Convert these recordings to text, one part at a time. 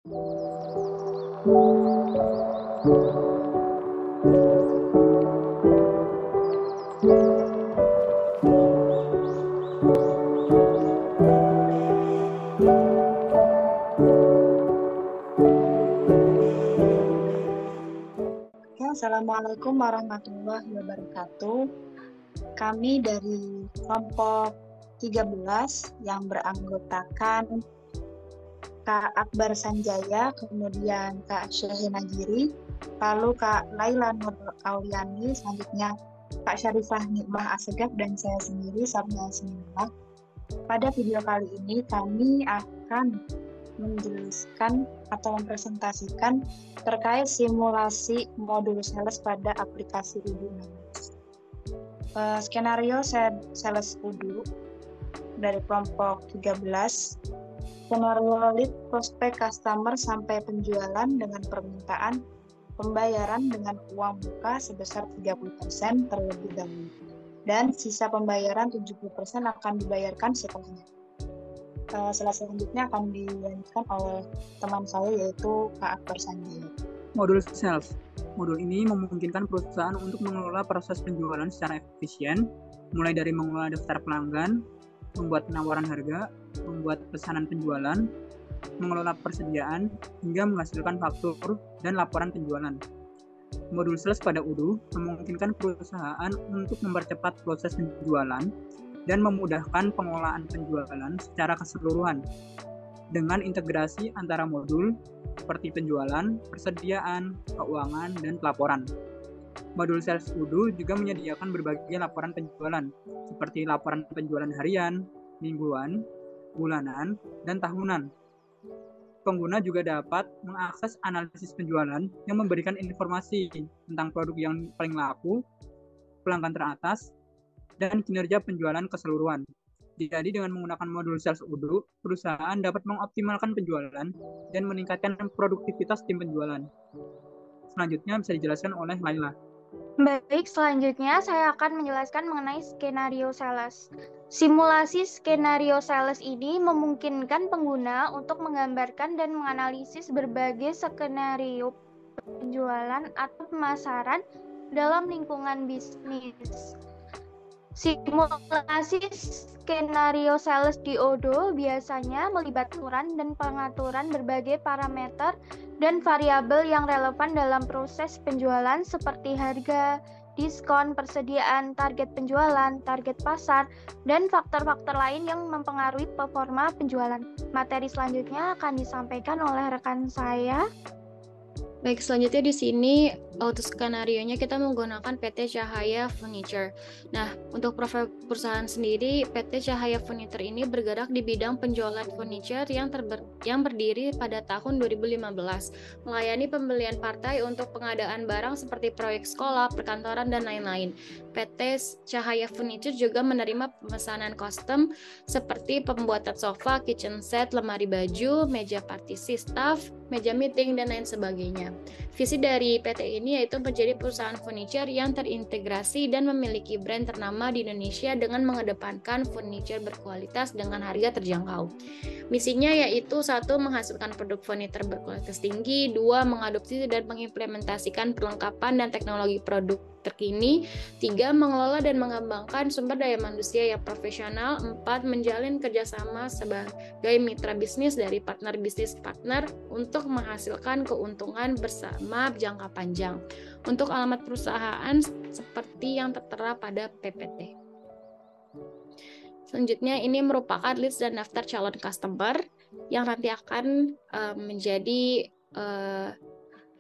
Assalamualaikum warahmatullahi wabarakatuh. Kami dari kelompok 13 yang beranggotakan Kak Akbar Sanjaya, kemudian Kak Syahina Giri, lalu Kak Laila Nur Auliani, selanjutnya Kak Syarifah Nikmah Assegaf, dan saya sendiri, Sabna Sinullah. Pada video kali ini kami akan menjelaskan atau mempresentasikan terkait simulasi modul sales pada aplikasi Udu. Skenario sales Udu dari kelompok 13. Skenario lead prospek customer sampai penjualan dengan permintaan pembayaran dengan uang muka sebesar 30% terlebih dahulu. Dan sisa pembayaran 70% akan dibayarkan setelahnya. Selanjutnya akan dilanjutkan oleh teman saya yaitu Kak Akbar Sanjaya. Modul sales. Modul ini memungkinkan perusahaan untuk mengelola proses penjualan secara efisien, mulai dari mengelola daftar pelanggan, membuat penawaran harga, membuat pesanan penjualan, mengelola persediaan, hingga menghasilkan faktur dan laporan penjualan. Modul sales pada Udu memungkinkan perusahaan untuk mempercepat proses penjualan dan memudahkan pengelolaan penjualan secara keseluruhan dengan integrasi antara modul seperti penjualan, persediaan, keuangan, dan pelaporan. Modul sales Udu juga menyediakan berbagai laporan penjualan seperti laporan penjualan harian, mingguan, bulanan, dan tahunan. Pengguna juga dapat mengakses analisis penjualan yang memberikan informasi tentang produk yang paling laku, pelanggan teratas, dan kinerja penjualan keseluruhan. Jadi dengan menggunakan modul sales Udu, perusahaan dapat mengoptimalkan penjualan dan meningkatkan produktivitas tim penjualan. Selanjutnya bisa dijelaskan oleh Laila. Baik, selanjutnya saya akan menjelaskan mengenai skenario sales. Simulasi skenario sales ini memungkinkan pengguna untuk menggambarkan dan menganalisis berbagai skenario penjualan atau pemasaran dalam lingkungan bisnis. Simulasi skenario sales di Odoo biasanya melibatkan dan pengaturan berbagai parameter dan variabel yang relevan dalam proses penjualan seperti harga, diskon, persediaan, target penjualan, target pasar, dan faktor-faktor lain yang mempengaruhi performa penjualan. Materi selanjutnya akan disampaikan oleh rekan saya. Baik, selanjutnya di sini untuk skenarionya kita menggunakan PT Cahaya Furniture. Nah, untuk profil perusahaan sendiri, PT Cahaya Furniture ini bergerak di bidang penjualan furniture yang berdiri pada tahun 2015, melayani pembelian partai untuk pengadaan barang seperti proyek sekolah, perkantoran, dan lain-lain. PT Cahaya Furniture juga menerima pemesanan custom seperti pembuatan sofa, kitchen set, lemari baju, meja partisi staff, meja meeting, dan lain sebagainya. Visi dari PT ini yaitu menjadi perusahaan furniture yang terintegrasi dan memiliki brand ternama di Indonesia dengan mengedepankan furniture berkualitas dengan harga terjangkau. Misinya yaitu 1. Menghasilkan produk furniture berkualitas tinggi, 2. Mengadopsi dan mengimplementasikan perlengkapan dan teknologi produk terkini, 3. Mengelola dan mengembangkan sumber daya manusia yang profesional, 4. Menjalin kerjasama sebagai mitra bisnis dari partner bisnis partner untuk menghasilkan keuntungan bersama jangka panjang. Untuk alamat perusahaan seperti yang tertera pada PPT. Selanjutnya ini merupakan list dan daftar calon customer yang nanti akan menjadi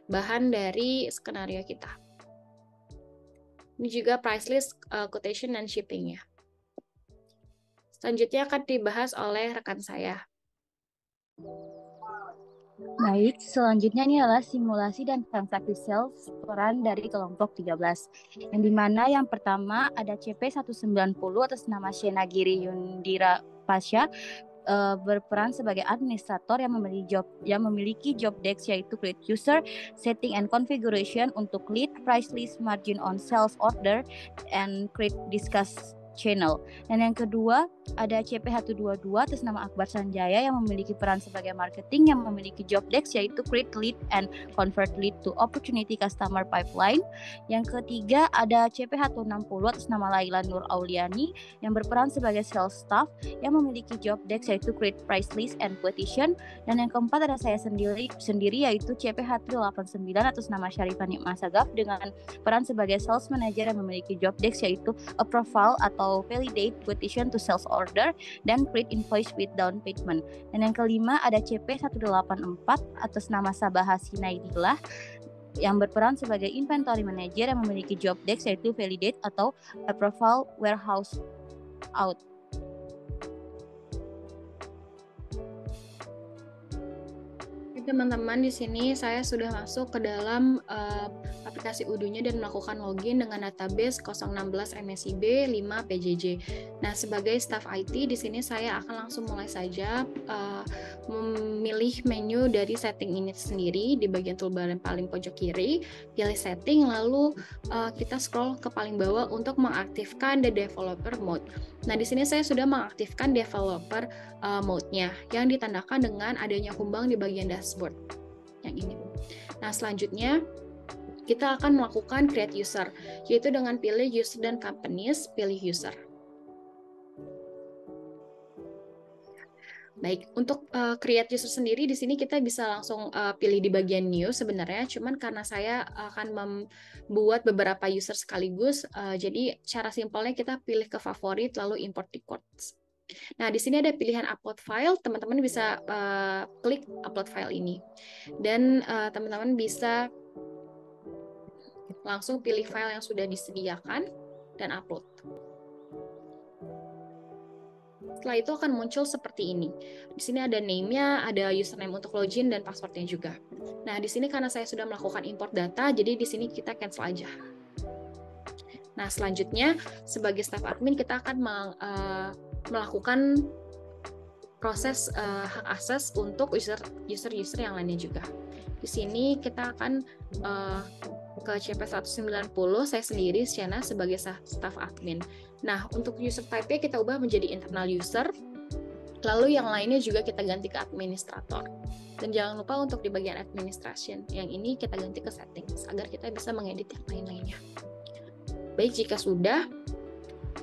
bahan dari skenario kita. Ini juga price list, quotation, dan shipping-nya. Selanjutnya akan dibahas oleh rekan saya. Baik, selanjutnya ini adalah simulasi dan transaksi sales peran dari kelompok 13. Yang dimana yang pertama ada CP190 atas nama Shena Giri Yundira Pasha, berperan sebagai administrator yang memiliki job desk yaitu create user, setting and configuration untuk lead, price list, margin on sales order, and create discuss channel. Dan yang kedua ada CP122 atas nama Akbar Sanjaya yang memiliki peran sebagai marketing yang memiliki job desk yaitu create lead and convert lead to opportunity customer pipeline. Yang ketiga ada CP160 atas nama Laila Nur Auliani yang berperan sebagai sales staff yang memiliki job desk yaitu create price list and quotation. Dan yang keempat ada saya sendiri yaitu CP189 atas nama Syarifah Nikmah Sagaf dengan peran sebagai sales manager yang memiliki job desk yaitu a profile atau validate quotation to sales order dan create invoice with down payment. Dan yang kelima ada CP184 atas nama Sabah Sinaidillah yang berperan sebagai inventory manager yang memiliki job desk yaitu validate atau a profile warehouse out. Teman-teman, di sini saya sudah masuk ke dalam aplikasi Odoo-nya dan melakukan login dengan database 016 MSIB 5 PJJ. Nah, sebagai staff IT di sini saya akan langsung mulai saja memilih menu dari setting ini sendiri di bagian toolbar yang paling pojok kiri, pilih setting, lalu kita scroll ke paling bawah untuk mengaktifkan the developer mode. Nah, di sini saya sudah mengaktifkan developer mode-nya yang ditandakan dengan adanya kumbang di bagian dashboard yang ini. Nah, selanjutnya kita akan melakukan create user, yaitu dengan pilih user dan companies, pilih user. Baik, untuk create user sendiri di sini kita bisa langsung pilih di bagian new sebenarnya, cuman karena saya akan membuat beberapa user sekaligus, jadi cara simpelnya kita pilih ke favorit lalu import records. Nah, di sini ada pilihan upload file, teman-teman bisa klik upload file ini. Dan teman-teman bisa langsung pilih file yang sudah disediakan dan upload. Setelah itu akan muncul seperti ini. Di sini ada name-nya, ada username untuk login dan password-nya juga. Nah, di sini karena saya sudah melakukan import data, jadi di sini kita cancel aja. Nah, selanjutnya sebagai staff admin kita akan melakukan proses hak akses untuk user yang lainnya juga. Di sini kita akan ke CP190, saya sendiri Siana sebagai staff admin. Nah, untuk user type-nya kita ubah menjadi internal user, lalu yang lainnya juga kita ganti ke administrator. Dan jangan lupa untuk di bagian administration, yang ini kita ganti ke settings, agar kita bisa mengedit yang lain-lainnya. Baik, jika sudah,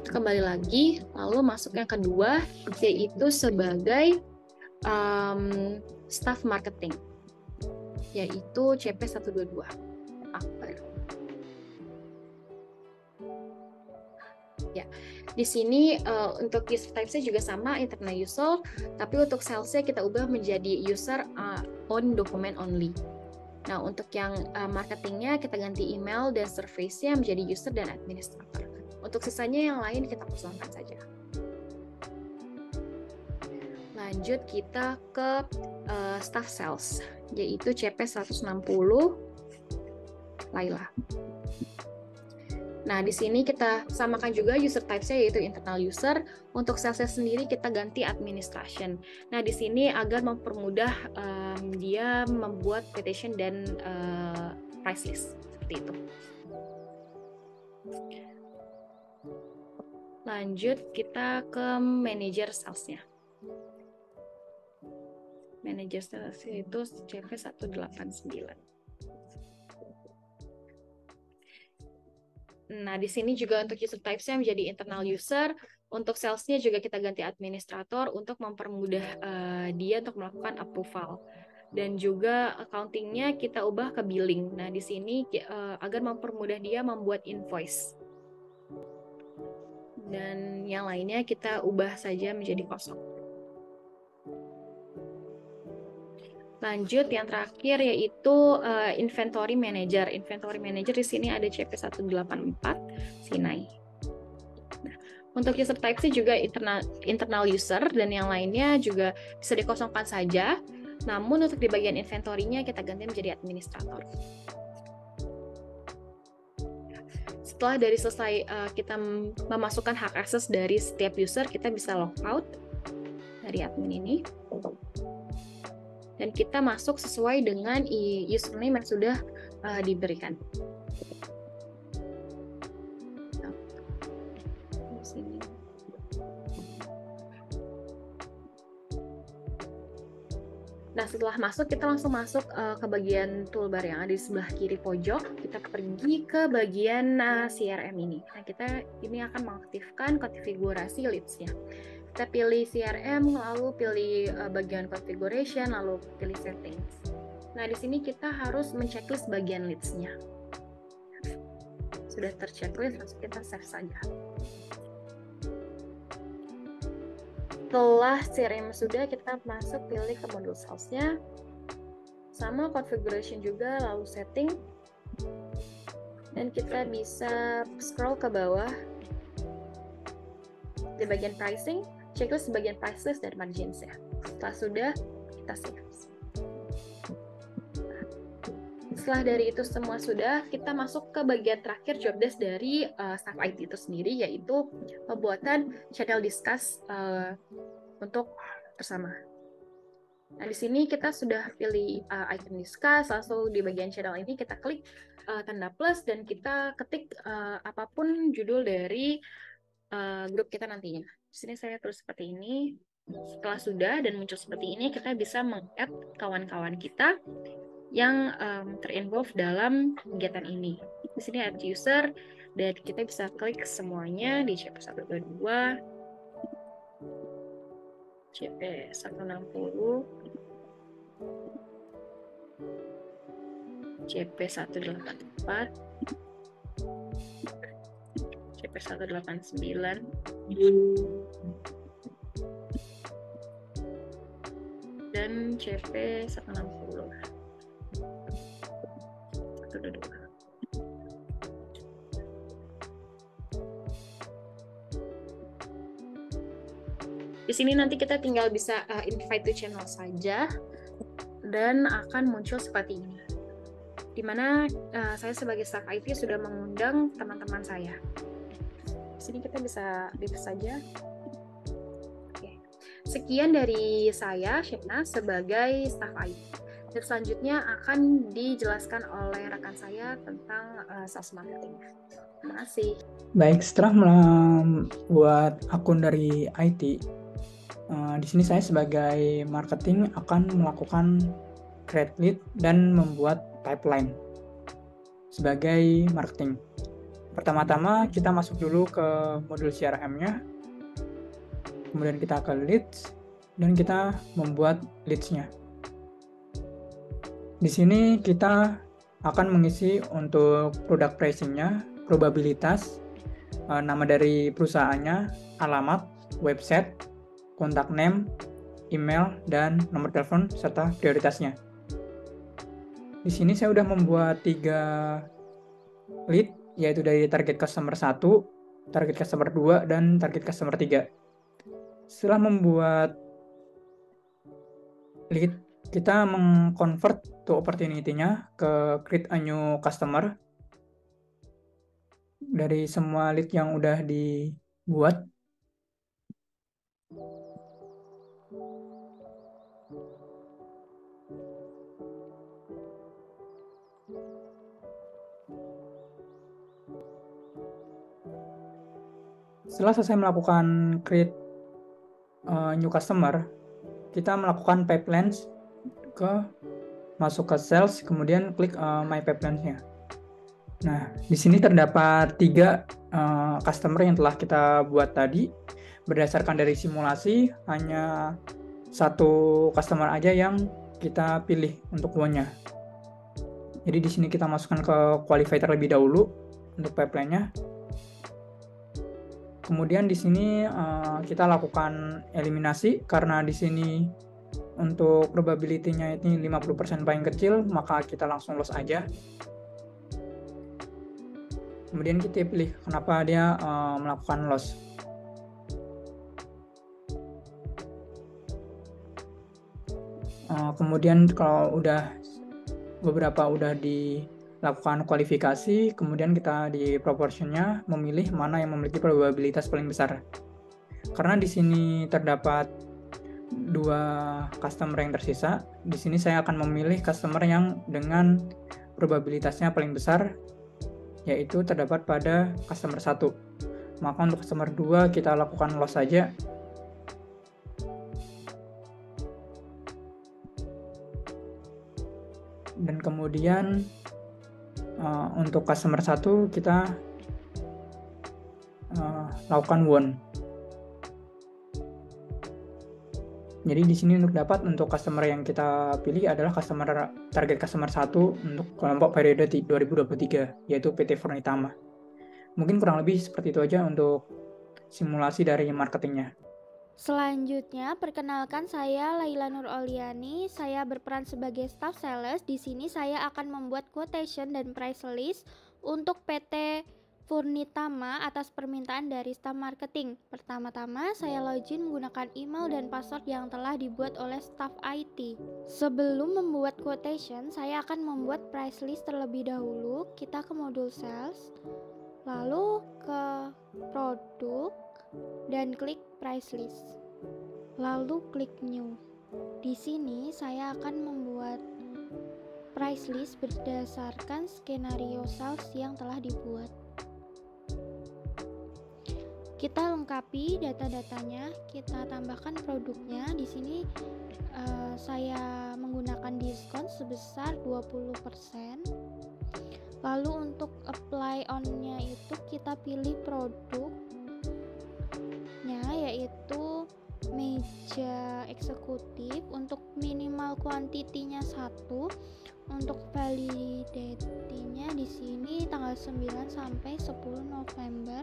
kembali lagi, lalu masuk yang kedua, yaitu sebagai staff marketing, yaitu CP122. Akbar. Ya, di sini untuk user type-nya juga sama, internal user, tapi untuk sales-nya kita ubah menjadi user on document only. Nah, untuk yang marketingnya kita ganti email dan service-nya menjadi user dan administrator. Untuk sisanya yang lain kita kosongkan saja. Lanjut kita ke staff sales, yaitu CP160 Laila. Nah, di sini kita samakan juga user type-nya yaitu internal user. Untuk sales-nya sendiri kita ganti administration. Nah, di sini agar mempermudah dia membuat quotation dan price list seperti itu. Lanjut kita ke manager sales-nya. Manager sales itu CP189. Nah, di sini juga untuk user types-nya menjadi internal user. Untuk sales-nya juga kita ganti administrator untuk mempermudah dia untuk melakukan approval. Dan juga accounting-nya kita ubah ke billing. Nah, di sini agar mempermudah dia membuat invoice. Dan yang lainnya kita ubah saja menjadi kosong. Lanjut yang terakhir yaitu inventory manager. Inventory manager di sini ada CP184 Sinai. Nah, untuk user type sih juga internal user dan yang lainnya juga bisa dikosongkan saja. Namun untuk di bagian inventory-nya kita ganti menjadi administrator. Setelah dari selesai kita memasukkan hak akses dari setiap user, kita bisa log out dari admin ini. Dan kita masuk sesuai dengan username yang sudah diberikan. Di sini. Nah, setelah masuk, kita langsung masuk ke bagian toolbar yang ada di sebelah kiri pojok. Kita pergi ke bagian CRM ini. Nah, kita ini akan mengaktifkan konfigurasi leads-nya. Kita pilih CRM, lalu pilih bagian configuration, lalu pilih settings. Nah, di sini kita harus menceklis bagian leads-nya. Sudah terchecklist, langsung kita save saja. Setelah CRM sudah, kita masuk pilih ke modul sales-nya. Sama configuration juga, lalu setting. Dan kita bisa scroll ke bawah. Di bagian pricing, checklist di bagian price list dan margins ya. Setelah sudah, kita save. Setelah dari itu semua sudah, kita masuk ke bagian terakhir job desk dari staff IT itu sendiri, yaitu pembuatan channel discuss untuk bersama. Nah, di sini kita sudah pilih icon discuss, lalu di bagian channel ini kita klik tanda plus dan kita ketik apapun judul dari grup kita nantinya. Di sini saya tulis seperti ini. Setelah sudah dan muncul seperti ini, kita bisa meng-add kawan-kawan kita yang terinvolve dalam kegiatan ini. Di sini add user dan kita bisa klik semuanya di CP122, CP160, CP184, CP189, dan CP160. Di sini nanti kita tinggal bisa invite to channel saja dan akan muncul seperti ini. Di mana saya sebagai staff IT sudah mengundang teman-teman saya. Di sini kita bisa leave saja. Oke. Sekian dari saya, Syekna, sebagai staff IT. Dan selanjutnya akan dijelaskan oleh rekan saya tentang sales marketing. Terima kasih. Baik, setelah membuat akun dari IT, di sini saya sebagai marketing akan melakukan create lead dan membuat pipeline sebagai marketing. Pertama-tama kita masuk dulu ke modul CRM-nya, kemudian kita ke leads, dan kita membuat leads-nya. Di sini kita akan mengisi untuk product pricing-nya, probabilitas, nama dari perusahaannya, alamat, website, kontak name, email, dan nomor telepon, serta prioritasnya. Di sini saya sudah membuat 3 lead, yaitu dari target customer 1, target customer 2, dan target customer 3. Setelah membuat lead, kita meng-convert to opportunity-nya ke create a new customer dari semua lead yang udah dibuat. Setelah selesai melakukan create new customer, kita melakukan pipelines masuk ke sales, kemudian klik my pipelines-nya. Nah, di sini terdapat 3 customer yang telah kita buat tadi. Berdasarkan dari simulasi, hanya 1 customer aja yang kita pilih untuk one-nya. Jadi di sini kita masukkan ke qualify terlebih dahulu untuk pipeline-nya. Kemudian di sini kita lakukan eliminasi karena di sini untuk probability-nya ini 50% paling kecil, maka kita langsung loss aja. Kemudian kita pilih kenapa dia melakukan loss. Kemudian kalau beberapa udah dilakukan kualifikasi, kemudian kita di proportionnya memilih mana yang memiliki probabilitas paling besar. Karena di sini terdapat 2 customer yang tersisa, di sini saya akan memilih customer yang dengan probabilitasnya paling besar, yaitu terdapat pada customer 1. Maka untuk customer 2 kita lakukan loss saja. Dan kemudian untuk customer 1 kita lakukan won. Jadi di sini untuk customer yang kita pilih adalah target customer 1 untuk kelompok periode 2023, yaitu PT Furnitama. Mungkin kurang lebih seperti itu aja untuk simulasi dari marketingnya. Selanjutnya, perkenalkan saya Laila Nur Oliani. Saya berperan sebagai staff sales. Di sini saya akan membuat quotation dan price list untuk PT Furnitama atas permintaan dari staf marketing. Pertama-tama, saya login menggunakan email dan password yang telah dibuat oleh staf IT. Sebelum membuat quotation, saya akan membuat price list terlebih dahulu. Kita ke modul sales, lalu ke produk, dan klik price list. Lalu klik new. Di sini saya akan membuat price list berdasarkan skenario sales yang telah dibuat. Kita lengkapi data-datanya, kita tambahkan produknya. Di sini saya menggunakan diskon sebesar 20%. Lalu untuk apply on-nya itu kita pilih produknya, yaitu meja eksekutif. Untuk minimal kuantitinya 1, untuk validity-nya di sini tanggal 9 sampai 10 November.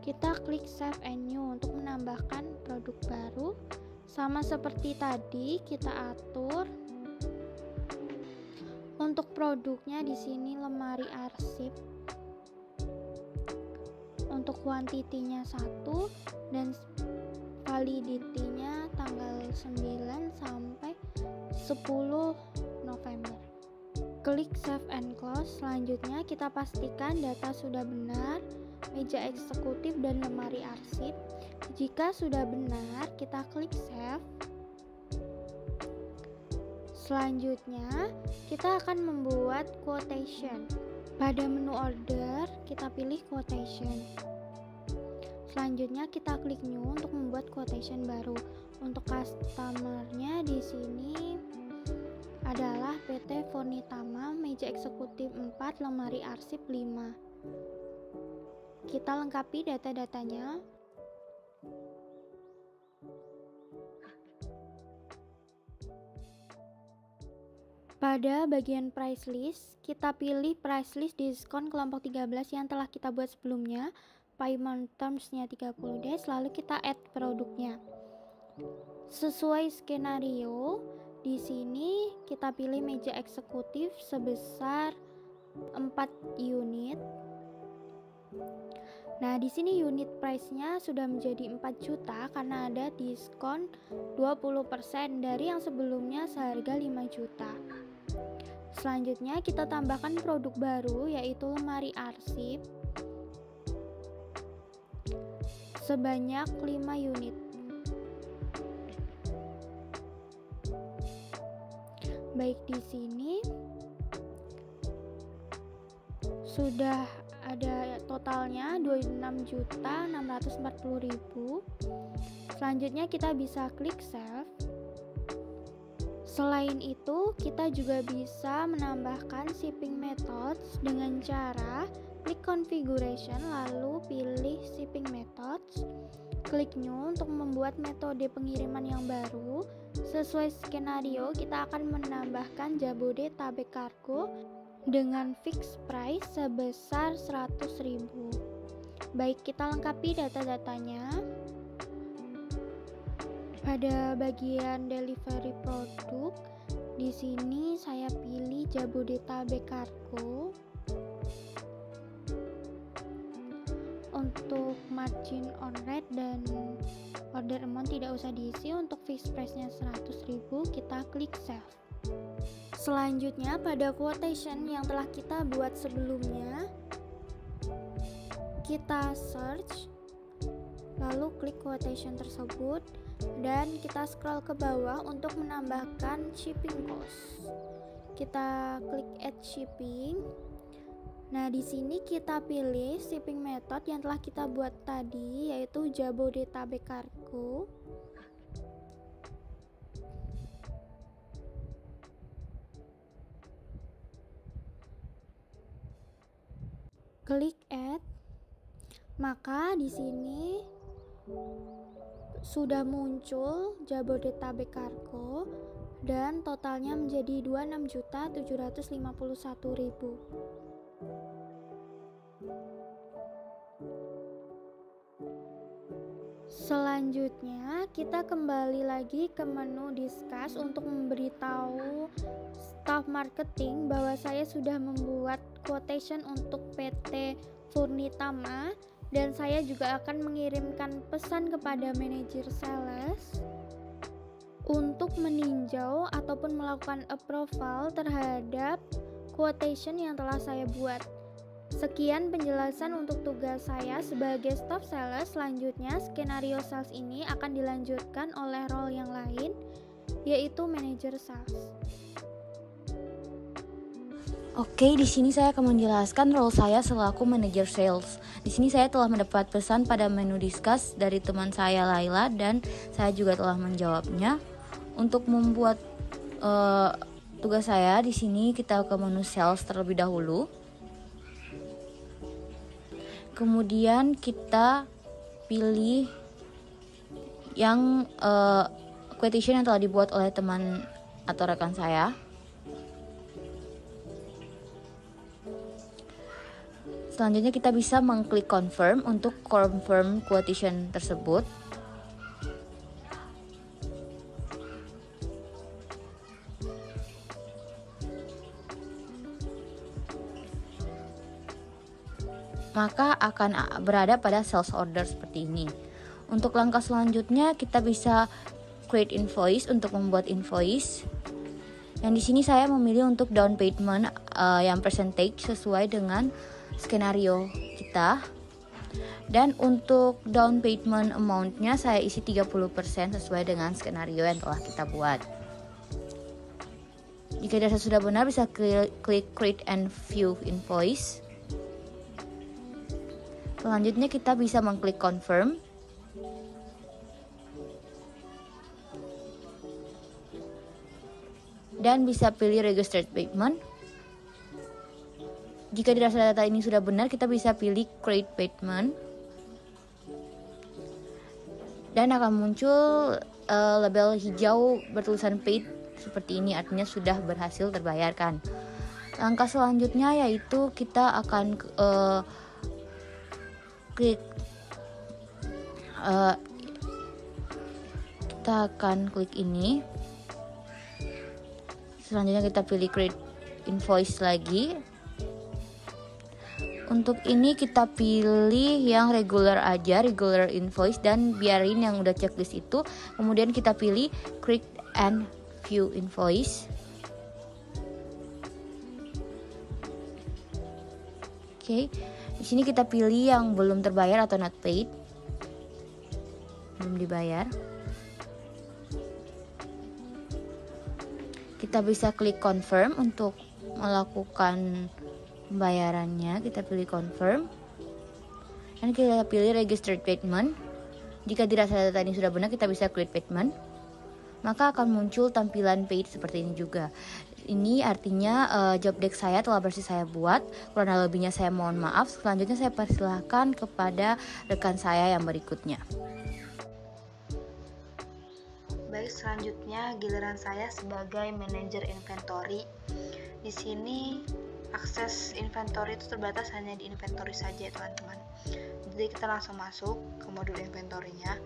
Kita klik save and new untuk menambahkan produk baru. Sama seperti tadi, kita atur. Untuk produknya di sini lemari arsip. Untuk kuantitinya 1 dan validity-nya tanggal 9 sampai 10 November. Klik save and close. Selanjutnya kita pastikan data sudah benar, meja eksekutif dan lemari arsip. Jika sudah benar, kita klik save. Selanjutnya, kita akan membuat quotation. Pada menu order, kita pilih quotation. Selanjutnya, kita klik new untuk membuat quotation baru. Untuk customer-nya di sini adalah PT Furnitama, meja eksekutif 4, lemari arsip 5. Kita lengkapi data-datanya. Pada bagian price list, kita pilih price list diskon kelompok 13 yang telah kita buat sebelumnya. Payment terms-nya 30 days, lalu kita add produknya. Sesuai skenario, di sini kita pilih meja eksekutif sebesar 4 unit. Nah, di sini unit price-nya sudah menjadi 4 juta karena ada diskon 20% dari yang sebelumnya seharga 5 juta. Selanjutnya kita tambahkan produk baru, yaitu lemari arsip sebanyak 5 unit. Baik, di sini sudah ada totalnya 26.640.000. Selanjutnya kita bisa klik save. Selain itu, kita juga bisa menambahkan shipping methods dengan cara klik configuration lalu pilih shipping methods. Klik new untuk membuat metode pengiriman yang baru. Sesuai skenario, kita akan menambahkan Jabodetabek Cargo dengan fixed price sebesar 100.000. Baik, kita lengkapi data-datanya. Pada bagian delivery produk, di sini saya pilih Jabodetabek Cargo. Untuk margin on rate dan order amount tidak usah diisi. Untuk fixed price-nya 100.000, kita klik save. Selanjutnya, pada quotation yang telah kita buat sebelumnya, kita search, lalu klik quotation tersebut, dan kita scroll ke bawah untuk menambahkan shipping cost. Kita klik add shipping. Nah, di sini kita pilih shipping method yang telah kita buat tadi, yaitu Jabodetabek Cargo. klik add, maka di sini sudah muncul Jabodetabek Cargo dan totalnya menjadi 26.751.000. Selanjutnya kita kembali lagi ke menu discuss untuk memberitahu staf marketing bahwa saya sudah membuat quotation untuk PT Furnitama dan saya juga akan mengirimkan pesan kepada manajer sales untuk meninjau ataupun melakukan approval terhadap quotation yang telah saya buat. Sekian penjelasan untuk tugas saya sebagai staff sales. Selanjutnya, skenario sales ini akan dilanjutkan oleh role yang lain, yaitu manajer sales. Oke, di sini saya akan menjelaskan role saya selaku manajer sales. Di sini saya telah mendapat pesan pada menu discuss dari teman saya Laila dan saya juga telah menjawabnya. Untuk membuat tugas saya di sini kita ke menu sales terlebih dahulu. Kemudian kita pilih yang quotation yang telah dibuat oleh teman atau rekan saya. Selanjutnya kita bisa mengklik confirm untuk confirm quotation tersebut. Maka akan berada pada sales order seperti ini. Untuk langkah selanjutnya kita bisa create invoice untuk membuat invoice. Yang di sini saya memilih untuk down payment yang percentage sesuai dengan skenario kita. Dan untuk down payment amount-nya saya isi 30% sesuai dengan skenario yang telah kita buat. Jika data sudah benar bisa klik create and view invoice. Selanjutnya kita bisa mengklik confirm. Dan bisa pilih registered payment. Jika dirasa data ini sudah benar, kita bisa pilih create payment. Dan akan muncul label hijau bertulisan paid seperti ini, artinya sudah berhasil terbayarkan. Langkah selanjutnya yaitu kita akan klik ini. Selanjutnya kita pilih create invoice lagi. Untuk ini kita pilih yang regular aja, regular invoice, dan biarin yang udah checklist itu. Kemudian kita pilih create and view invoice. Oke, di sini kita pilih yang belum terbayar atau not paid, belum dibayar. Kita bisa klik confirm untuk melakukan pembayarannya. Kita pilih confirm dan kita pilih registered payment. Jika dirasa data ini sudah benar, kita bisa create payment, maka akan muncul tampilan paid seperti ini juga. Ini artinya job desk saya telah berhasil saya buat. Kurang lebihnya saya mohon maaf. Selanjutnya saya persilahkan kepada rekan saya yang berikutnya. Baik, selanjutnya giliran saya sebagai manajer inventory. Di sini akses inventory itu terbatas hanya di inventory saja, teman-teman. Jadi kita langsung masuk ke modul inventory-nya.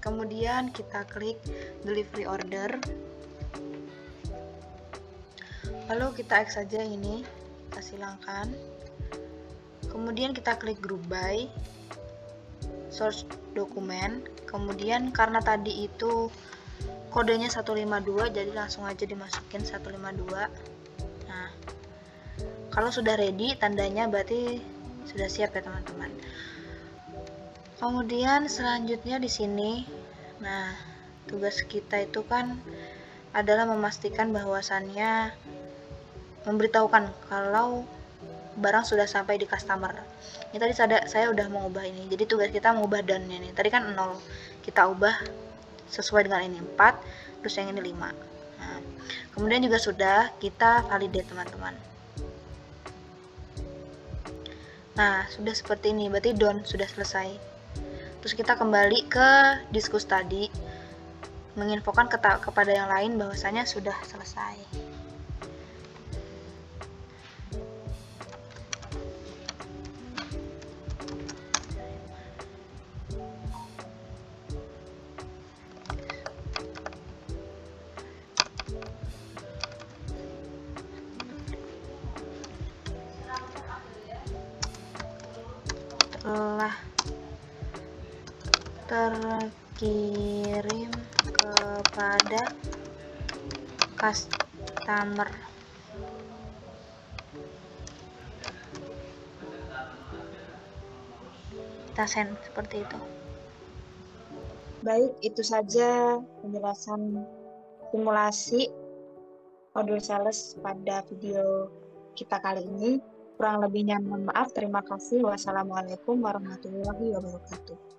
Kemudian kita klik delivery order. Lalu kita X saja ini, kita silangkan. Kemudian kita klik group by, source dokumen. Kemudian karena tadi itu kodenya 152, jadi langsung aja dimasukin 152. Nah, kalau sudah ready, tandanya berarti sudah siap ya teman-teman. Kemudian selanjutnya di sini, nah tugas kita itu kan adalah memastikan bahwasannya memberitahukan kalau barang sudah sampai di customer. Ini tadi saya udah mengubah ini. Jadi tugas kita mengubah down-nya nih. Tadi kan 0, kita ubah sesuai dengan ini 4, terus yang ini 5. Nah, kemudian juga sudah kita validate teman-teman. Nah, sudah seperti ini, berarti done sudah selesai. Terus kita kembali ke diskus tadi, menginfokan kepada yang lain bahwasanya sudah selesai. Telah terkirim kepada customer. Kita send seperti itu. Baik, itu saja penjelasan simulasi modul sales pada video kita kali ini. Kurang lebihnya mohon maaf. Terima kasih. Wassalamualaikum warahmatullahi wabarakatuh.